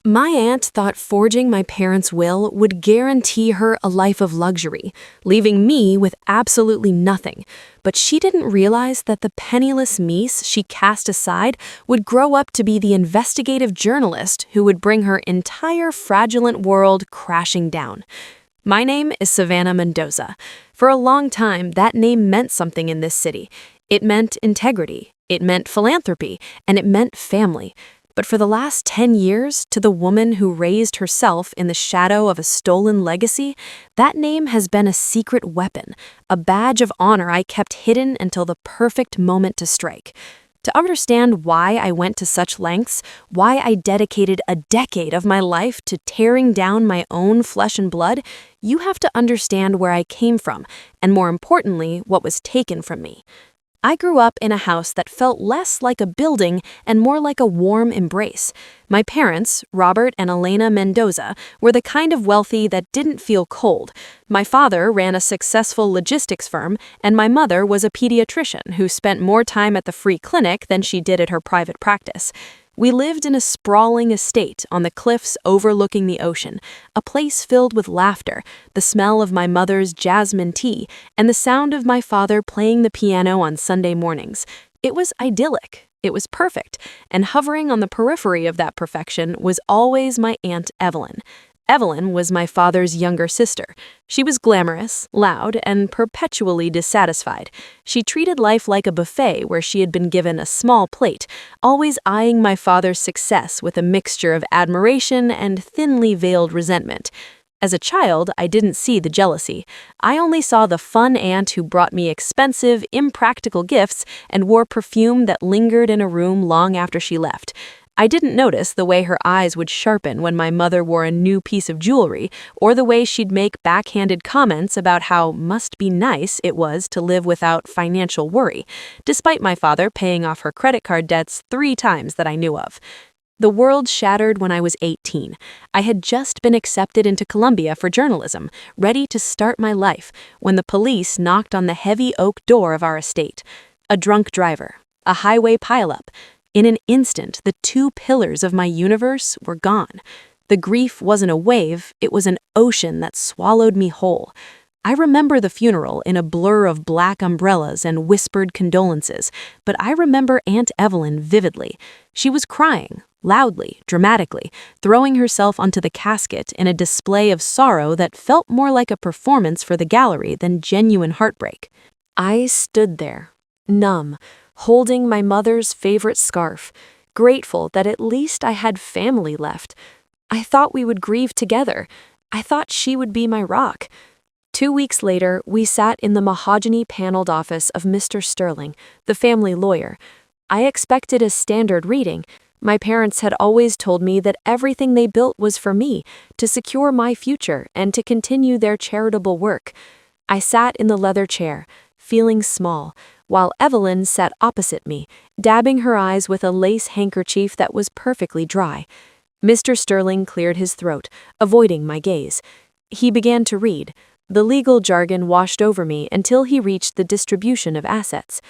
My aunt thought forging my parents' will would guarantee her a life of luxury, leaving me with absolutely nothing. But she didn't realize that the penniless niece she cast aside would grow up to be the investigative journalist who would bring her entire fraudulent world crashing down. My name is Savannah Mendoza. For a long time, that name meant something in this city. It meant integrity, it meant philanthropy, and it meant family. But for the last 10 years, to the woman who raised herself in the shadow of a stolen legacy, that name has been a secret weapon, a badge of honor I kept hidden until the perfect moment to strike. To understand why I went to such lengths, why I dedicated a decade of my life to tearing down my own flesh and blood, you have to understand where I came from, and more importantly, what was taken from me. I grew up in a house that felt less like a building and more like a warm embrace. My parents, Robert and Elena Mendoza, were the kind of wealthy that didn't feel cold. My father ran a successful logistics firm, and my mother was a pediatrician who spent more time at the free clinic than she did at her private practice. We lived in a sprawling estate on the cliffs overlooking the ocean, a place filled with laughter, the smell of my mother's jasmine tea, and the sound of my father playing the piano on Sunday mornings. It was idyllic. It was perfect, and hovering on the periphery of that perfection was always my Aunt Evelyn. Evelyn was my father's younger sister. She was glamorous, loud, and perpetually dissatisfied. She treated life like a buffet where she had been given a small plate, always eyeing my father's success with a mixture of admiration and thinly veiled resentment. As a child, I didn't see the jealousy. I only saw the fun aunt who brought me expensive, impractical gifts and wore perfume that lingered in a room long after she left. I didn't notice the way her eyes would sharpen when my mother wore a new piece of jewelry, or the way she'd make backhanded comments about how must be nice it was to live without financial worry, despite my father paying off her credit card debts 3 times that I knew of. The world shattered when I was 18. I had just been accepted into Columbia for journalism, ready to start my life, when the police knocked on the heavy oak door of our estate. A drunk driver, a highway pileup. In an instant, the 2 pillars of my universe were gone. The grief wasn't a wave, it was an ocean that swallowed me whole. I remember the funeral in a blur of black umbrellas and whispered condolences, but I remember Aunt Evelyn vividly. She was crying, loudly, dramatically, throwing herself onto the casket in a display of sorrow that felt more like a performance for the gallery than genuine heartbreak. I stood there, numb, holding my mother's favorite scarf, grateful that at least I had family left. I thought we would grieve together. I thought she would be my rock. 2 weeks later, we sat in the mahogany-paneled office of Mr. Sterling, the family lawyer. I expected a standard reading. My parents had always told me that everything they built was for me, to secure my future and to continue their charitable work. I sat in the leather chair, feeling small, while Evelyn sat opposite me, dabbing her eyes with a lace handkerchief that was perfectly dry. Mr. Sterling cleared his throat, avoiding my gaze. He began to read. The legal jargon washed over me until he reached the distribution of assets.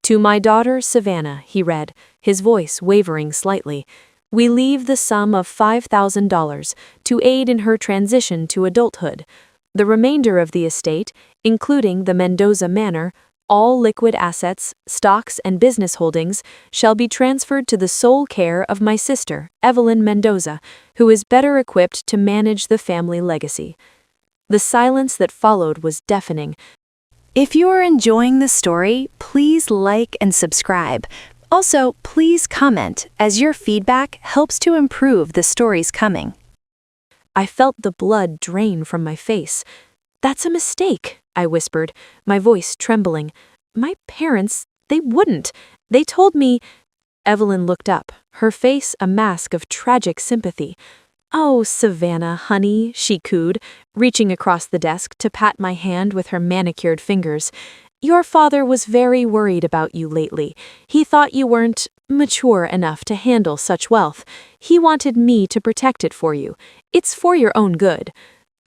"To my daughter, Savannah," he read, his voice wavering slightly, "we leave the sum of $5,000 to aid in her transition to adulthood. The remainder of the estate, including the Mendoza Manor, all liquid assets, stocks, and business holdings, shall be transferred to the sole care of my sister, Evelyn Mendoza, who is better equipped to manage the family legacy." The silence that followed was deafening. If you are enjoying the story, please like and subscribe. Also, please comment, as your feedback helps to improve the stories coming. I felt the blood drain from my face. "That's a mistake," I whispered, my voice trembling. "My parents, they wouldn't. They told me—" Evelyn looked up, her face a mask of tragic sympathy. "Oh, Savannah, honey," she cooed, reaching across the desk to pat my hand with her manicured fingers. "Your father was very worried about you lately. He thought you weren't mature enough to handle such wealth. He wanted me to protect it for you. It's for your own good."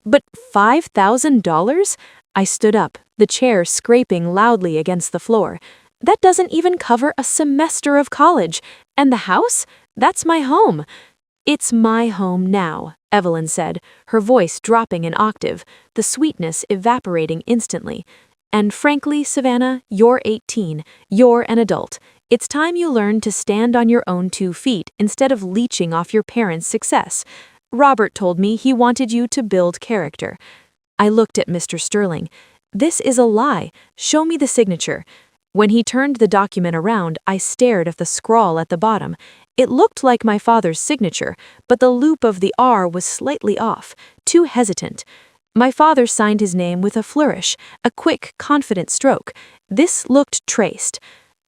"But $5,000? I stood up, the chair scraping loudly against the floor. "That doesn't even cover a semester of college. And the house? That's my home." "It's my home now," Evelyn said, her voice dropping an octave, the sweetness evaporating instantly. "And frankly, Savannah, you're 18. You're an adult. It's time you learn to stand on your own 2 feet instead of leeching off your parents' success. Robert told me he wanted you to build character." I looked at Mr. Sterling. "This is a lie. Show me the signature." When he turned the document around, I stared at the scrawl at the bottom. It looked like my father's signature, but the loop of the R was slightly off, too hesitant. My father signed his name with a flourish, a quick, confident stroke. This looked traced.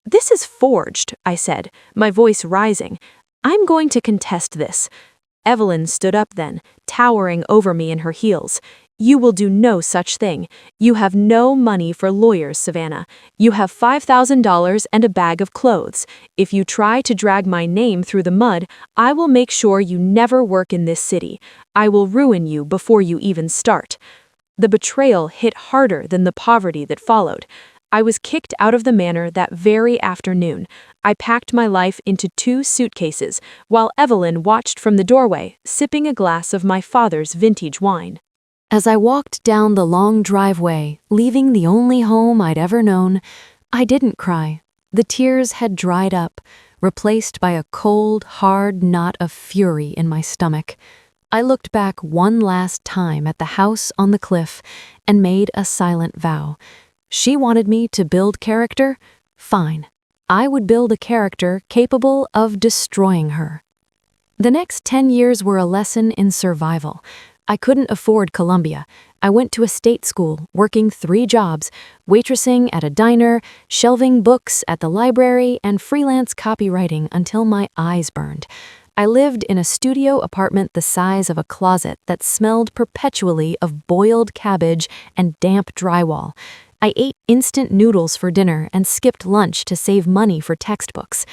"This is forged," I said, my voice rising. "I'm going to contest this." Evelyn stood up then, towering over me in her heels. "You will do no such thing. You have no money for lawyers, Savannah. You have $5,000 and a bag of clothes. If you try to drag my name through the mud, I will make sure you never work in this city. I will ruin you before you even start." The betrayal hit harder than the poverty that followed. I was kicked out of the manor that very afternoon. I packed my life into 2 suitcases, while Evelyn watched from the doorway, sipping a glass of my father's vintage wine. As I walked down the long driveway, leaving the only home I'd ever known, I didn't cry. The tears had dried up, replaced by a cold, hard knot of fury in my stomach. I looked back one last time at the house on the cliff and made a silent vow. She wanted me to build character? Fine. I would build a character capable of destroying her. The next 10 years were a lesson in survival. I couldn't afford Columbia. I went to a state school, working 3 jobs, waitressing at a diner, shelving books at the library, and freelance copywriting until my eyes burned. I lived in a studio apartment the size of a closet that smelled perpetually of boiled cabbage and damp drywall. I ate instant noodles for dinner and skipped lunch to save money for textbooks.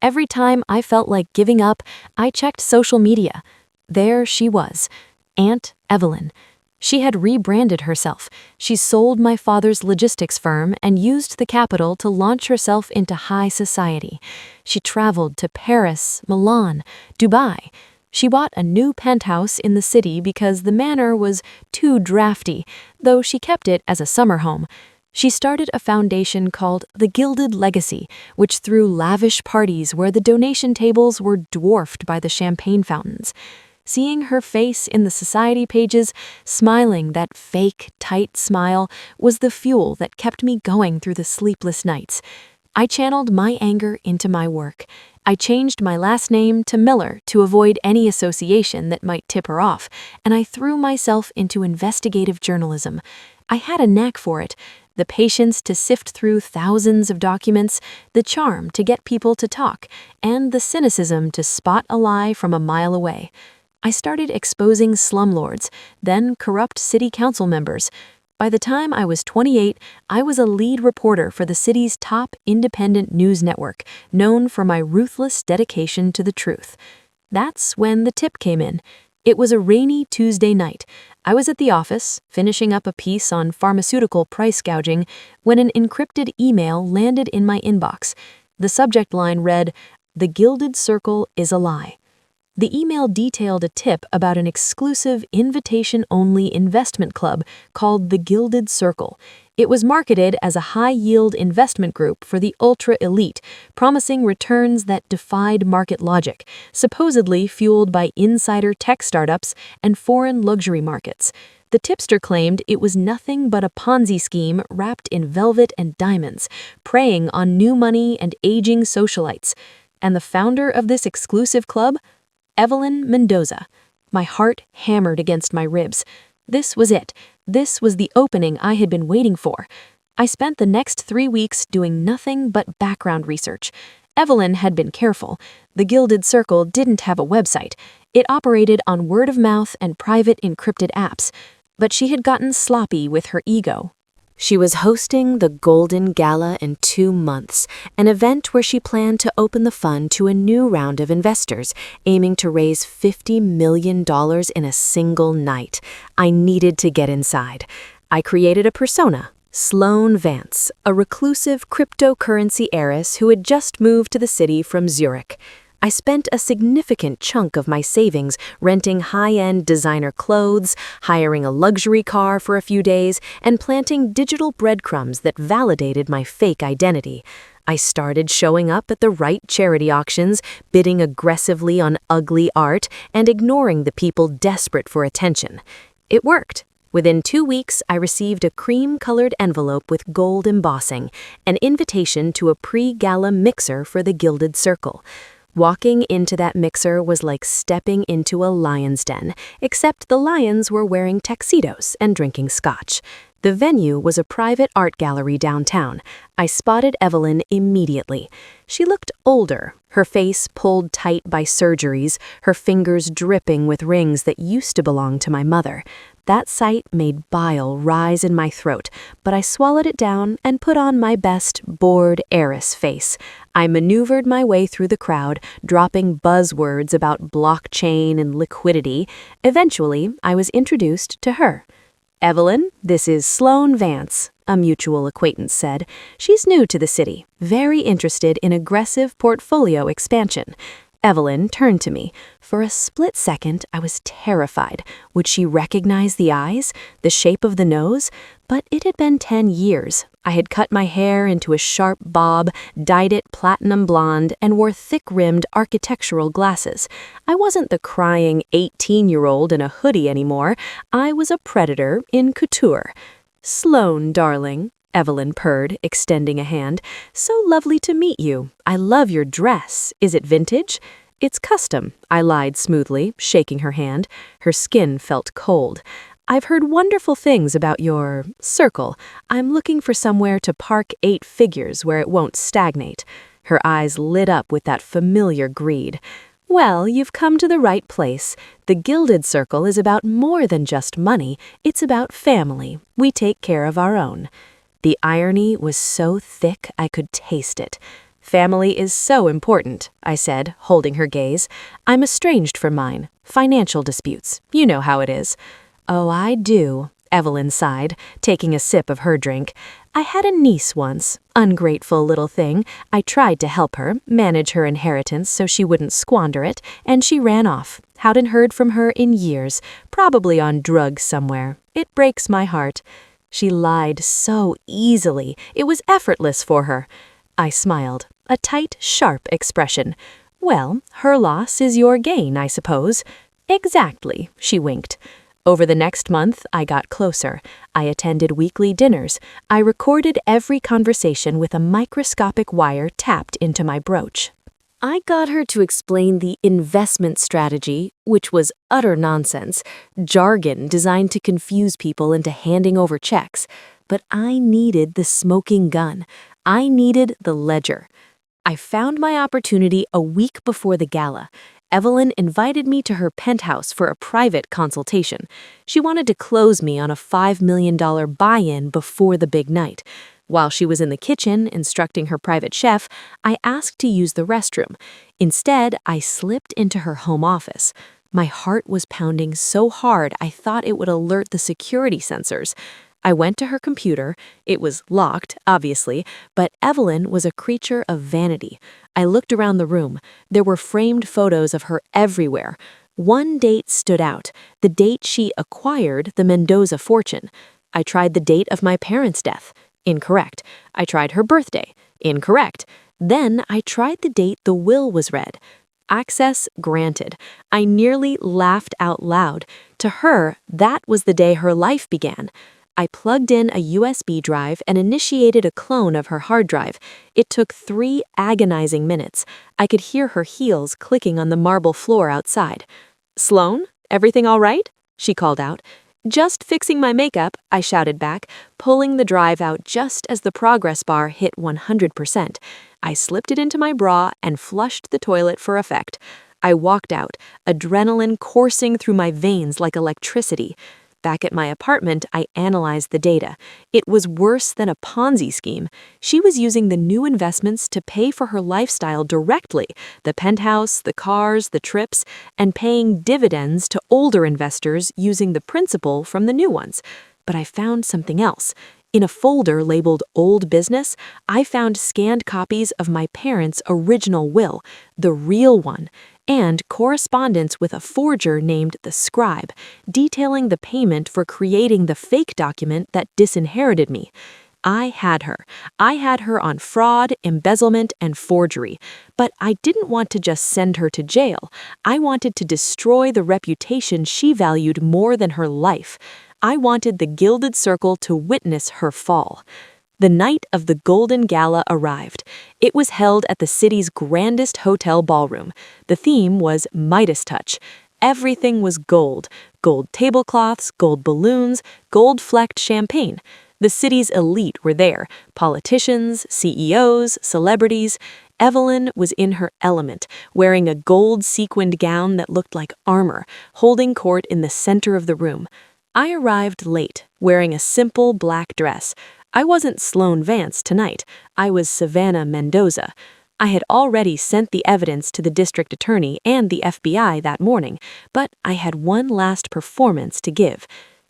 Every time I felt like giving up, I checked social media. There she was. Aunt Evelyn. She had rebranded herself. She sold my father's logistics firm and used the capital to launch herself into high society. She traveled to Paris, Milan, Dubai. She bought a new penthouse in the city because the manor was too drafty, though she kept it as a summer home. She started a foundation called the Gilded Legacy, which threw lavish parties where the donation tables were dwarfed by the champagne fountains. Seeing her face in the society pages, smiling that fake, tight smile, was the fuel that kept me going through the sleepless nights. I channeled my anger into my work. I changed my last name to Miller to avoid any association that might tip her off, and I threw myself into investigative journalism. I had a knack for it, the patience to sift through thousands of documents, the charm to get people to talk, and the cynicism to spot a lie from a mile away. I started exposing slumlords, then corrupt city council members. By the time I was 28, I was a lead reporter for the city's top independent news network, known for my ruthless dedication to the truth. That's when the tip came in. It was a rainy Tuesday night. I was at the office, finishing up a piece on pharmaceutical price gouging, when an encrypted email landed in my inbox. The subject line read, "The Gilded Circle is a lie." The email detailed a tip about an exclusive invitation-only investment club called the Gilded Circle. It was marketed as a high-yield investment group for the ultra-elite, promising returns that defied market logic, supposedly fueled by insider tech startups and foreign luxury markets. The tipster claimed it was nothing but a Ponzi scheme wrapped in velvet and diamonds, preying on new money and aging socialites. And the founder of this exclusive club? Savannah Mendoza. My heart hammered against my ribs. This was it. This was the opening I had been waiting for. I spent the next 3 weeks doing nothing but background research. Evelyn had been careful. The Gilded Circle didn't have a website. It operated on word of mouth and private encrypted apps. But she had gotten sloppy with her ego. She was hosting the Golden Gala in 2 months, an event where she planned to open the fund to a new round of investors, aiming to raise $50 million in a single night. I needed to get inside. I created a persona, Sloane Vance, a reclusive cryptocurrency heiress who had just moved to the city from Zurich. I spent a significant chunk of my savings renting high-end designer clothes, hiring a luxury car for a few days, and planting digital breadcrumbs that validated my fake identity. I started showing up at the right charity auctions, bidding aggressively on ugly art, and ignoring the people desperate for attention. It worked. Within 2 weeks, I received a cream-colored envelope with gold embossing, an invitation to a pre-gala mixer for the Gilded Circle. Walking into that mixer was like stepping into a lion's den, except the lions were wearing tuxedos and drinking scotch. The venue was a private art gallery downtown. I spotted Evelyn immediately. She looked older, her face pulled tight by surgeries, her fingers dripping with rings that used to belong to my mother. That sight made bile rise in my throat, but I swallowed it down and put on my best bored heiress face. I maneuvered my way through the crowd, dropping buzzwords about blockchain and liquidity. Eventually, I was introduced to her. "Evelyn, this is Sloane Vance," a mutual acquaintance said. "She's new to the city, very interested in aggressive portfolio expansion." Evelyn turned to me. For a split second, I was terrified. Would she recognize the eyes, the shape of the nose? But it had been 10 years. I had cut my hair into a sharp bob, dyed it platinum blonde, and wore thick-rimmed architectural glasses. I wasn't the crying 18-year-old in a hoodie anymore. I was a predator in couture. "Sloane, darling," Evelyn purred, extending a hand. "So lovely to meet you. I love your dress. Is it vintage?" "It's custom," I lied smoothly, shaking her hand. Her skin felt cold. "I've heard wonderful things about your circle. I'm looking for somewhere to park 8 figures where it won't stagnate." Her eyes lit up with that familiar greed. "Well, you've come to the right place. The Gilded Circle is about more than just money. It's about family. We take care of our own." The irony was so thick I could taste it. "Family is so important," I said, holding her gaze. "I'm estranged from mine. Financial disputes. You know how it is." "Oh, I do," Evelyn sighed, taking a sip of her drink. "I had a niece once. Ungrateful little thing. I tried to help her, manage her inheritance so she wouldn't squander it, and she ran off. Hadn't heard from her in years, probably on drugs somewhere. It breaks my heart." She lied so easily. It was effortless for her. I smiled, a tight, sharp expression. "Well, her loss is your gain, I suppose." "Exactly," she winked. Over the next month, I got closer. I attended weekly dinners. I recorded every conversation with a microscopic wire tapped into my brooch. I got her to explain the investment strategy, which was utter nonsense, jargon designed to confuse people into handing over checks. But I needed the smoking gun. I needed the ledger. I found my opportunity a week before the gala. Evelyn invited me to her penthouse for a private consultation. She wanted to close me on a $5 million buy-in before the big night. While she was in the kitchen instructing her private chef, I asked to use the restroom. Instead, I slipped into her home office. My heart was pounding so hard I thought it would alert the security sensors. I went to her computer. It was locked, obviously, but Evelyn was a creature of vanity. I looked around the room. There were framed photos of her everywhere. One date stood out, the date she acquired the Mendoza fortune. I tried the date of my parents' death. Incorrect. I tried her birthday. Incorrect. Then I tried the date the will was read. Access granted. I nearly laughed out loud. To her, that was the day her life began. I plugged in a USB drive and initiated a clone of her hard drive. It took 3 agonizing minutes. I could hear her heels clicking on the marble floor outside. "Sloane, everything all right?" she called out. "Just fixing my makeup," I shouted back, pulling the drive out just as the progress bar hit 100%. I slipped it into my bra and flushed the toilet for effect. I walked out, adrenaline coursing through my veins like electricity. Back at my apartment, I analyzed the data. It was worse than a Ponzi scheme. She was using the new investments to pay for her lifestyle directly, the penthouse, the cars, the trips, and paying dividends to older investors using the principal from the new ones. But I found something else. In a folder labeled Old Business, I found scanned copies of my parents' original will, the real one, and correspondence with a forger named the Scribe, detailing the payment for creating the fake document that disinherited me. I had her. I had her on fraud, embezzlement, and forgery. But I didn't want to just send her to jail. I wanted to destroy the reputation she valued more than her life. I wanted the Gilded Circle to witness her fall. The night of the Golden Gala arrived. It was held at the city's grandest hotel ballroom. The theme was Midas Touch. Everything was gold. Gold tablecloths, gold balloons, gold-flecked champagne. The city's elite were there, politicians, CEOs, celebrities. Evelyn was in her element, wearing a gold sequined gown that looked like armor, holding court in the center of the room. I arrived late, wearing a simple black dress. I wasn't Sloane Vance tonight. I was Savannah Mendoza. I had already sent the evidence to the district attorney and the FBI that morning, but I had one last performance to give.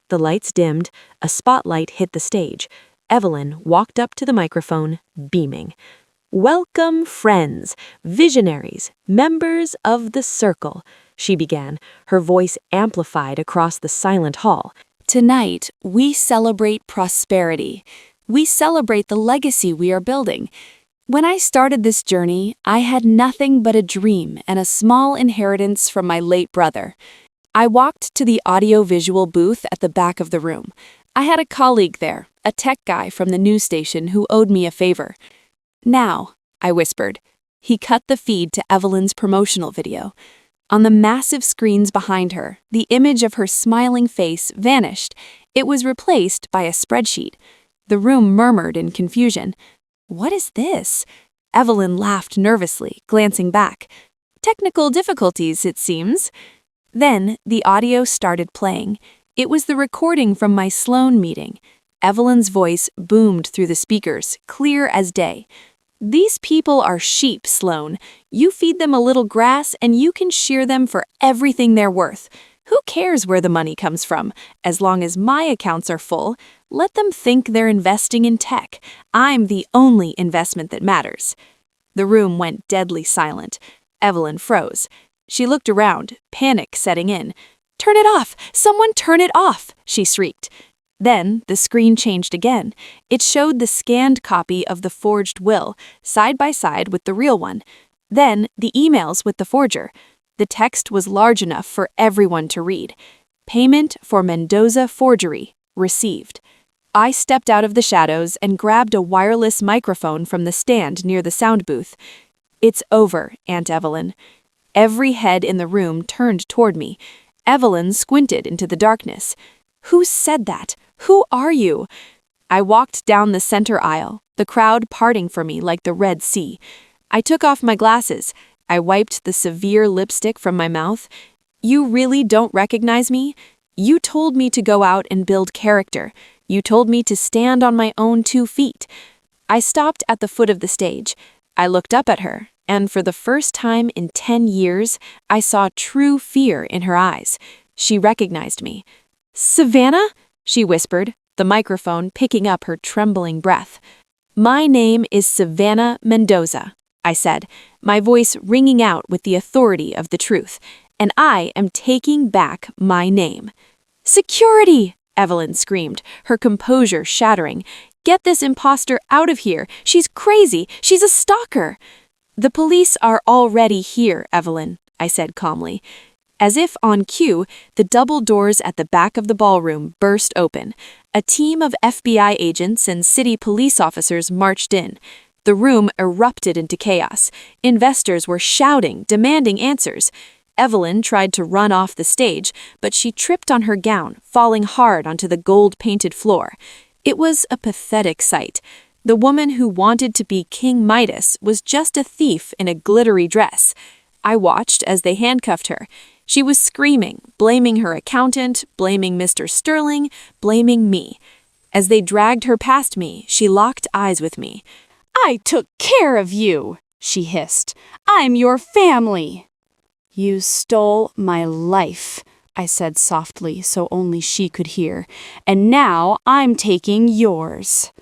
The lights dimmed, a spotlight hit the stage. Evelyn walked up to the microphone, beaming. "Welcome, friends, visionaries, members of the Circle," she began, her voice amplified across the silent hall. "Tonight, we celebrate prosperity. We celebrate the legacy we are building. When I started this journey, I had nothing but a dream and a small inheritance from my late brother. I walked to the audio-visual booth at the back of the room. I had a colleague there, a tech guy from the news station who owed me a favor. "Now," I whispered. He cut the feed to Evelyn's promotional video. On the massive screens behind her, the image of her smiling face vanished. It was replaced by a spreadsheet. The room murmured in confusion. "What is this?" Evelyn laughed nervously, glancing back. "Technical difficulties, it seems." Then the audio started playing. It was the recording from my Sloane meeting. Evelyn's voice boomed through the speakers, clear as day. "These people are sheep, Sloane. You feed them a little grass and you can shear them for everything they're worth. Who cares where the money comes from? As long as my accounts are full, let them think they're investing in tech. I'm the only investment that matters." The room went deadly silent. Evelyn froze. She looked around, panic setting in. "Turn it off! Someone turn it off!" she shrieked. Then the screen changed again. It showed the scanned copy of the forged will, side by side with the real one. Then the emails with the forger. The text was large enough for everyone to read. "Payment for Mendoza forgery. Received." I stepped out of the shadows and grabbed a wireless microphone from the stand near the sound booth. "It's over, Aunt Evelyn." Every head in the room turned toward me. Evelyn squinted into the darkness. "Who said that? Who are you?" I walked down the center aisle, the crowd parting for me like the Red Sea. I took off my glasses. I wiped the severe lipstick from my mouth. "You really don't recognize me? You told me to go out and build character. You told me to stand on my own 2 feet." I stopped at the foot of the stage. I looked up at her, and for the first time in 10 years, I saw true fear in her eyes. She recognized me. "Savannah?" she whispered, the microphone picking up her trembling breath. "My name is Savannah Mendoza," I said, my voice ringing out with the authority of the truth, "and I am taking back my name." "Security!" Evelyn screamed, her composure shattering. "Get this imposter out of here! She's crazy! She's a stalker!" "The police are already here, Evelyn," I said calmly. As if on cue, the double doors at the back of the ballroom burst open. A team of FBI agents and city police officers marched in. The room erupted into chaos. Investors were shouting, demanding answers. Evelyn tried to run off the stage, but she tripped on her gown, falling hard onto the gold-painted floor. It was a pathetic sight. The woman who wanted to be King Midas was just a thief in a glittery dress. I watched as they handcuffed her. She was screaming, blaming her accountant, blaming Mr. Sterling, blaming me. As they dragged her past me, she locked eyes with me. "I took care of you," she hissed. "I'm your family." "You stole my life," I said softly so only she could hear. "And now I'm taking yours."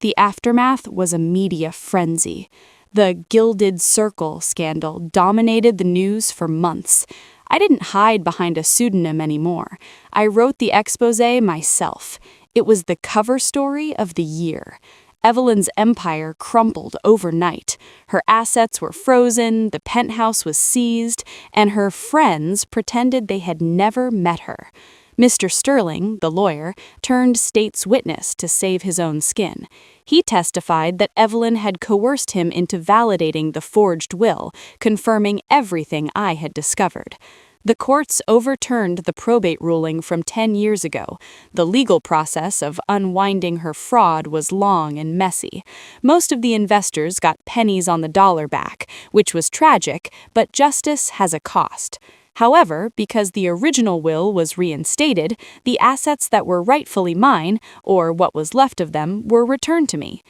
The aftermath was a media frenzy. The Gilded Circle scandal dominated the news for months. I didn't hide behind a pseudonym anymore. I wrote the exposé myself. It was the cover story of the year. Evelyn's empire crumbled overnight. Her assets were frozen, the penthouse was seized, and her friends pretended they had never met her. Mr. Sterling, the lawyer, turned state's witness to save his own skin. He testified that Evelyn had coerced him into validating the forged will, confirming everything I had discovered. The courts overturned the probate ruling from 10 years ago. The legal process of unwinding her fraud was long and messy. Most of the investors got pennies on the dollar back, which was tragic, but justice has a cost. However, because the original will was reinstated, the assets that were rightfully mine, or what was left of them, were returned to me.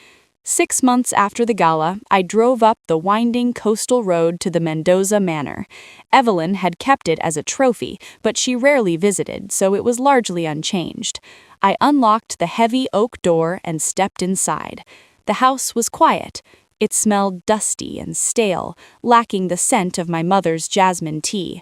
6 months after the gala, I drove up the winding coastal road to the Mendoza Manor. Evelyn had kept it as a trophy, but she rarely visited, so it was largely unchanged. I unlocked the heavy oak door and stepped inside. The house was quiet. It smelled dusty and stale, lacking the scent of my mother's jasmine tea.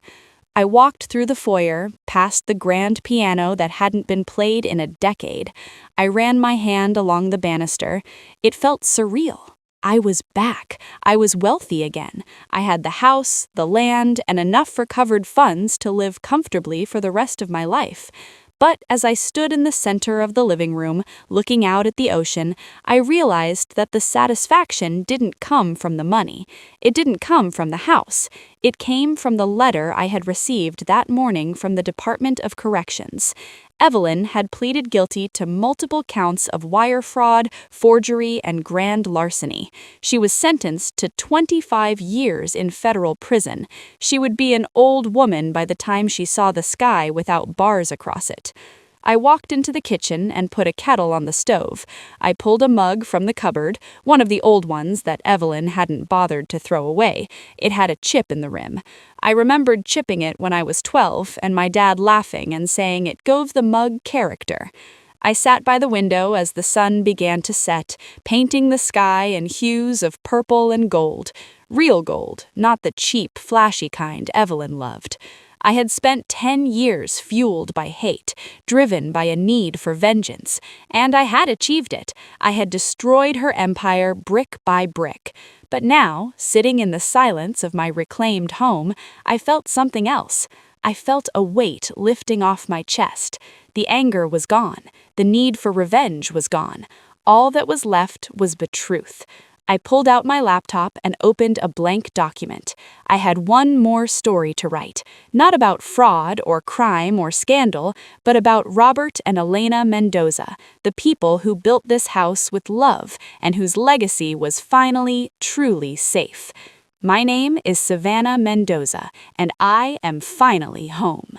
I walked through the foyer, past the grand piano that hadn't been played in a decade. I ran my hand along the banister. It felt surreal. I was back. I was wealthy again. I had the house, the land, and enough recovered funds to live comfortably for the rest of my life. But as I stood in the center of the living room, looking out at the ocean, I realized that the satisfaction didn't come from the money. It didn't come from the house. It came from the letter I had received that morning from the Department of Corrections. Evelyn had pleaded guilty to multiple counts of wire fraud, forgery, and grand larceny. She was sentenced to 25 years in federal prison. She would be an old woman by the time she saw the sky without bars across it. I walked into the kitchen and put a kettle on the stove. I pulled a mug from the cupboard, one of the old ones that Evelyn hadn't bothered to throw away. It had a chip in the rim. I remembered chipping it when I was 12 and my dad laughing and saying it gave the mug character. I sat by the window as the sun began to set, painting the sky in hues of purple and gold. Real gold, not the cheap, flashy kind Evelyn loved. I had spent 10 years fueled by hate, driven by a need for vengeance, and I had achieved it. I had destroyed her empire brick by brick. But now, sitting in the silence of my reclaimed home, I felt something else. I felt a weight lifting off my chest. The anger was gone. The need for revenge was gone. All that was left was the truth. I pulled out my laptop and opened a blank document. I had one more story to write, not about fraud or crime or scandal, but about Robert and Elena Mendoza, the people who built this house with love and whose legacy was finally, truly safe. My name is Savannah Mendoza, and I am finally home.